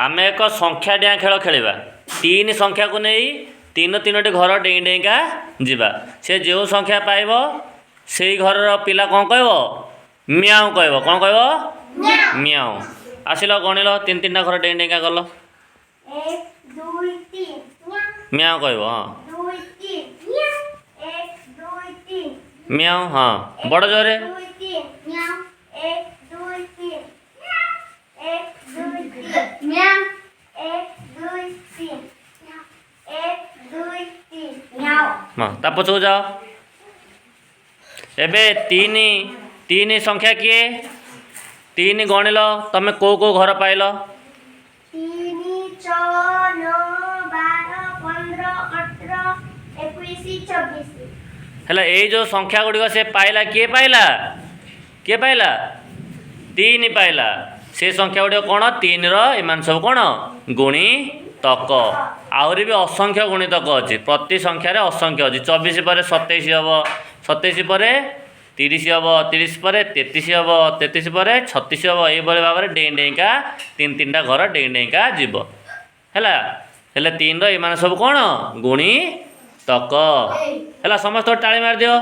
आमे एक संख्या डिया खेल खेलिबा तीन संख्या को नहीं तीन तीनोटी घर डेई डेईका जीवा से जो संख्या पाइब से घर पिला कौन कहब म्याऊ कहब कौन कहब म्याऊ आसिल गणिल तीन तीन घर डेई डेईका गल म्याऊ कहब हाँ म्याऊ हाँ बड़ जोरे ता पछू जाओ एबे तीन तीन संख्या किए तीन गणिल तमे को घर पाइल है जो संख्या गुड़िक से पाइला किए पाइला तीन पाइला से संख्या गुड़िक कौन तीन मान सब कौन गुणी तक आहरी भी असंख्य गुणितक अच्छी प्रति संख्यार असंख्य अच्छी 24 पर 27 हम 27 पर 30 हम 30 पर 33 हम 33 पर 36 हम ये भाव में डेई डेईका तीन तीन टा घर डेई डेईका जीव है तीन मान सब कौन गुणी तक है समस्त टाणी मार दियो।